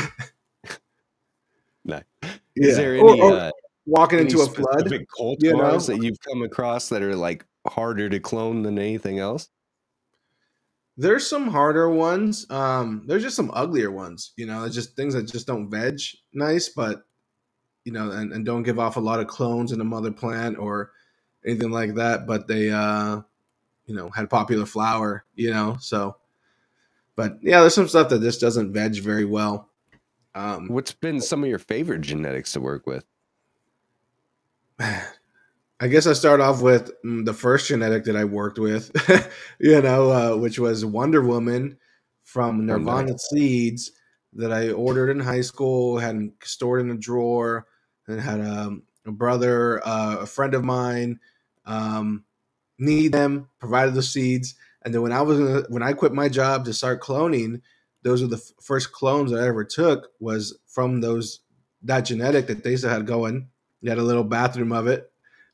No. Is Yeah, there or walking any into a flood. specific You cultivars know, that you've come across that are like harder to clone than anything else? there's some harder ones. There's just some uglier ones. It's just things that just don't veg nice, but and don't give off a lot of clones in the mother plant or anything like that. But they, had popular flower. So. But yeah, there's some stuff that just doesn't veg very well. What's been some of your favorite genetics to work with? I guess I start off with the first genetic that I worked with, which was Wonder Woman from Oh, nice. Nirvana seeds that I ordered in high school, had stored in a drawer, and had a brother, a friend of mine, need them, provided the seeds, and then when I quit my job to start cloning, those are the first clones that I ever took was from that genetic that they still had going. You had a little bathroom of it.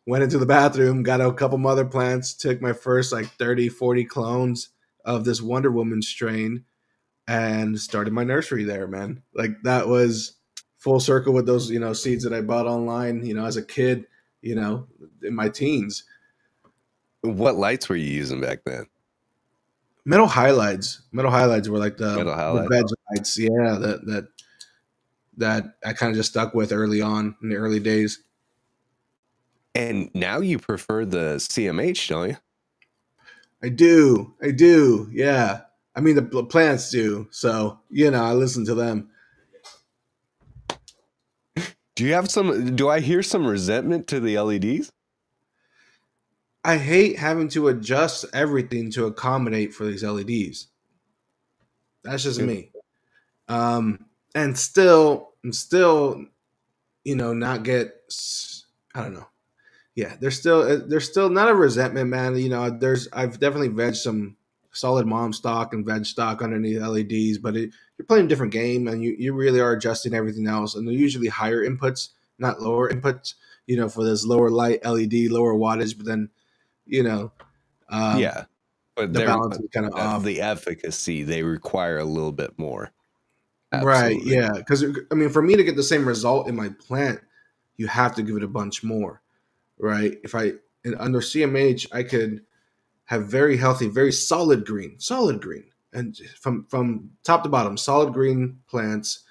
Went into the bathroom, got a couple mother plants, took my first like 30, 40 clones of this Wonder Woman strain and started my nursery there, man. Like that was full circle with those, seeds that I bought online, as a kid, in my teens. What lights were you using back then? Metal highlights. Metal highlights were like Metal the halide. veg lights. Yeah, that I kind of just stuck with early on in the early days. And now you prefer the CMH, don't you? I do. I do. Yeah. I mean, the plants do. So, I listen to them. Do I hear some resentment to the LEDs? I hate having to adjust everything to accommodate for these LEDs. That's just Good. me. And still, not get, I don't know. Yeah, there's still not a resentment, man. I've definitely veg some solid mom stock and veg stock underneath LEDs, but you're playing a different game, and you really are adjusting everything else. And they're usually higher inputs, not lower inputs. For this lower light LED, lower wattage, but then you know Yeah, but the balance is kind of off. the efficacy, they require a little bit more. Right? Absolutely. Yeah, because I mean, for me to get the same result in my plant, you have to give it a bunch more, right? If under CMH, I could have very healthy, very solid green, and from top to bottom, solid green plants,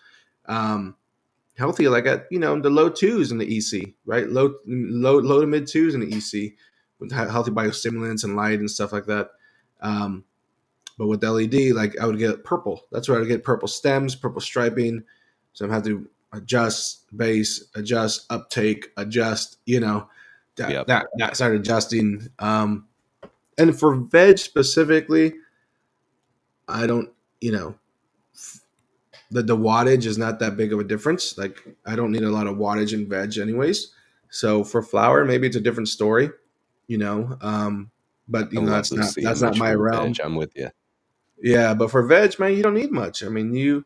healthy like at the low twos in the EC, right? Low to mid twos in the EC with healthy biostimulants and light and stuff like that. But with LED, like I would get purple. That's where I would get purple stems, purple striping. So I have to adjust base, adjust uptake, adjust. Yep. That started adjusting. And for veg specifically, I don't, the wattage is not that big of a difference. Like I don't need a lot of wattage in veg anyways. So for flower, maybe it's a different story, you know. But I love that's the that's not CMH my for veg. realm. I'm with you. Yeah, but for veg, man, you don't need much. I mean, you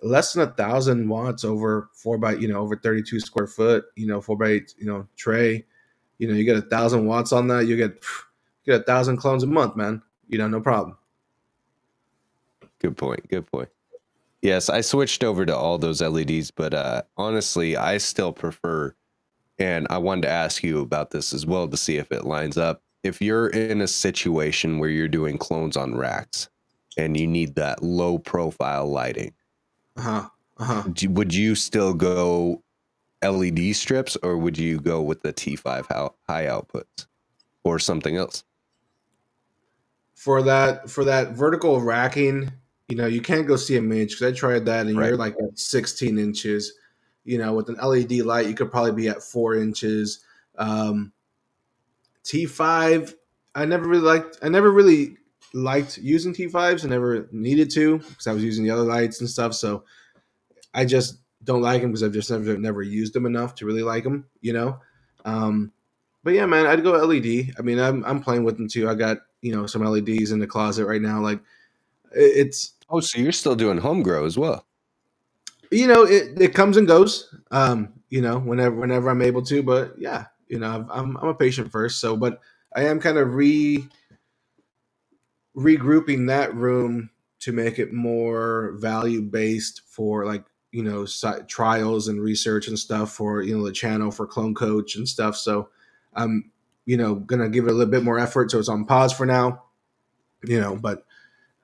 less than 1,000 watts over 4 by over 32 square foot, 4 by 8 tray. You get 1,000 watts on that, you get 1,000 clones a month, man. No problem. Good point. Good point. Yes, I switched over to all those LEDs, but honestly, I still prefer, and I wanted to ask you about this as well to see if it lines up. If you're in a situation where you're doing clones on racks and you need that low profile lighting, Uh huh. Uh huh. would you still go LED strips, or would you go with the T5 high outputs or something else? For that vertical racking, you can't go CMH because I tried that and Right. you're like at 16 inches. With an LED light, you could probably be at 4 inches. Um, T5, I never really liked using T5s. I never needed to because I was using the other lights and stuff. So I just don't like them because I've just never used them enough to really like them. Um, but yeah, man, I'd go LED. I mean, I'm playing with them too. I got some LEDs in the closet right now. Like it's Oh, so you're still doing home grow as well? it comes and goes. Whenever I'm able to. But yeah, I'm a patient first. So, but I am kind of regrouping that room to make it more value based for like trials and research and stuff for the channel for Clone Coach and stuff. So I'm gonna give it a little bit more effort. So it's on pause for now. But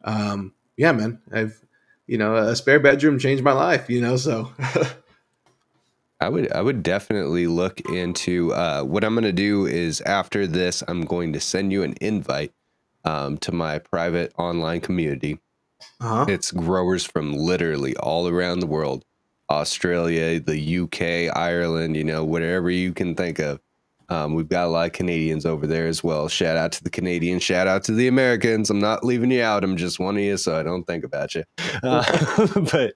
yeah, man, I've a spare bedroom changed my life. So I would definitely look into what I'm going to do is after this, I'm going to send you an invite to my private online community. uh-huh. It's growers from literally all around the world, Australia, the UK, Ireland, whatever you can think of. We've got a lot of Canadians over there as well. Shout out to the Canadians. Shout out to the Americans. I'm not leaving you out. I'm just one of you, so I don't think about you. But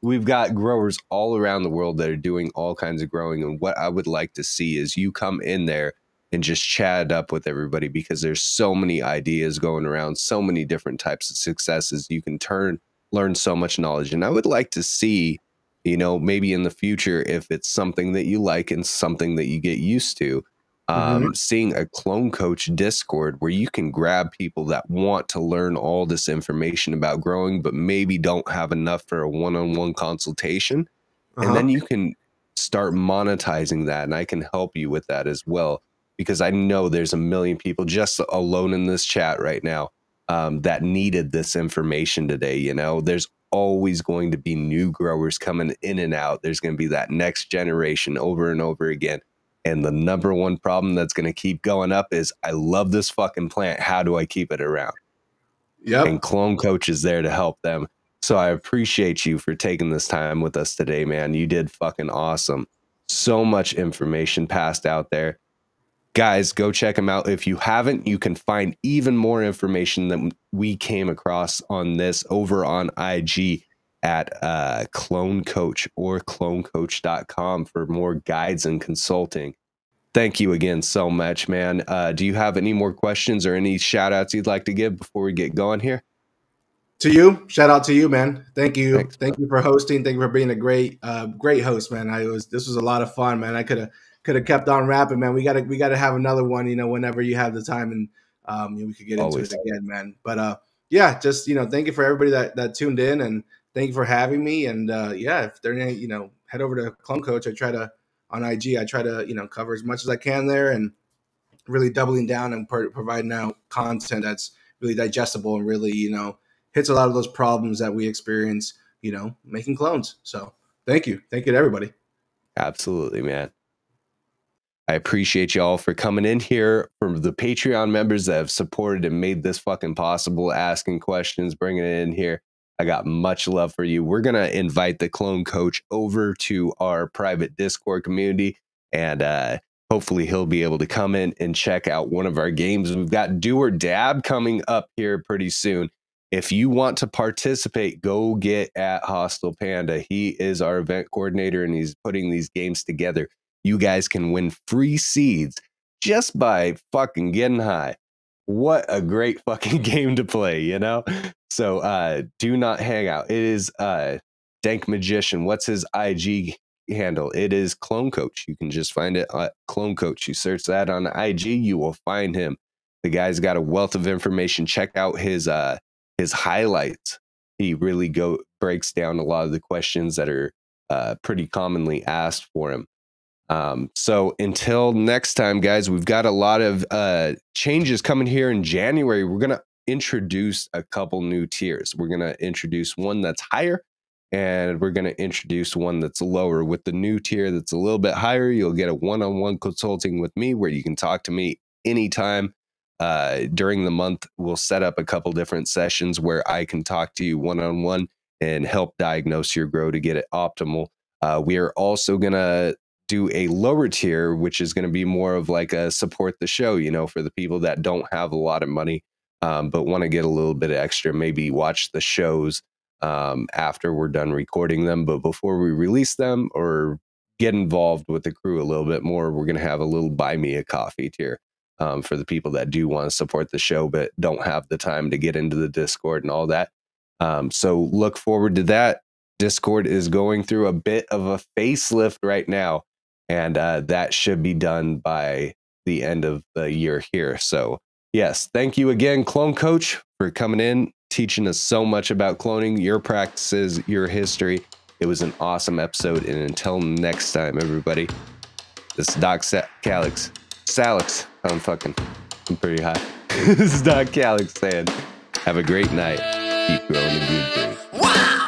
we've got growers all around the world that are doing all kinds of growing. And what I would like to see is you come in there and just chat up with everybody, because there's so many ideas going around, so many different types of successes. You can learn so much knowledge. And I would like to see, maybe in the future, if it's something that you like and something that you get used to, Hmm. seeing a Clone Coach Discord where you can grab people that want to learn all this information about growing, but maybe don't have enough for a one-on-one consultation. And Uh-huh. then you can start monetizing that. And I can help you with that as well, because I know there's a million people just alone in this chat right now that needed this information today. There's always going to be new growers coming in and out. There's going to be that next generation over and over again. And the number one problem that's going to keep going up is, I love this fucking plant. How do I keep it around? And Yep. Clone Coach is there to help them. So I appreciate you for taking this time with us today, man. You did fucking awesome. So much information passed out there. Guys, go check them out. If you haven't, you can find even more information that we came across on this over on IG at Clone Coach or clonecoach.com for more guides and consulting. Thank you again so much, man. Do you have any more questions or any shout outs you'd like to give before we get going here? To you, shout out to you, man. Thank you, Thanks, thank bud. you for hosting. Thank you for being a great host, man. This was a lot of fun, man. I could have kept on rapping, man. We gotta have another one, whenever you have the time, and we could get into it Always. again, man. But yeah, just thank you for everybody that tuned in, and thank you for having me. And yeah, if there any, head over to Clone Coach. I try to on IG. I try to cover as much as I can there, and really doubling down and providing out content that's really digestible and really hits a lot of those problems that we experience making clones. So thank you to everybody. Absolutely, man. I appreciate y'all for coming in here, for the Patreon members that have supported and made this fucking possible, asking questions, bringing it in here. I got much love for you. We're going to invite the Clone Coach over to our private Discord community, and hopefully he'll be able to come in and check out one of our games. We've got Do or Dab coming up here pretty soon. If you want to participate, go get at Hostile Panda. He is our event coordinator, and he's putting these games together. You guys can win free seeds just by fucking getting high. What a great fucking game to play, So do not hang out. It is Dank Magician. What's his IG handle? It is Clone Coach. You can just find it at Clone Coach. You search that on IG, you will find him. The guy's got a wealth of information. Check out his highlights. He really breaks down a lot of the questions that are pretty commonly asked for him. So until next time, guys, we've got a lot of changes coming here in January. We're going to introduce a couple new tiers. We're going to introduce one that's higher, and we're going to introduce one that's lower. With the new tier that's a little bit higher, you'll get a one-on-one consulting with me where you can talk to me anytime. During the month, we'll set up a couple different sessions where I can talk to you one-on-one and help diagnose your grow to get it optimal. We are also going to do a lower tier, which is going to be more of like a support the show, for the people that don't have a lot of money, but want to get a little bit extra, maybe watch the shows after we're done recording them. But before we release them or get involved with the crew a little bit more, we're going to have a little buy me a coffee tier for the people that do want to support the show, but don't have the time to get into the Discord and all that. So look forward to that. Discord is going through a bit of a facelift right now, and that should be done by the end of the year here. So yes, thank you again, Clone Coach, for coming in, teaching us so much about cloning, your practices, your history. It was an awesome episode. And until next time, everybody, this is Doc Calix. Salix. I'm pretty high. This is Doc Calix saying, have a great night. Keep growing a good day.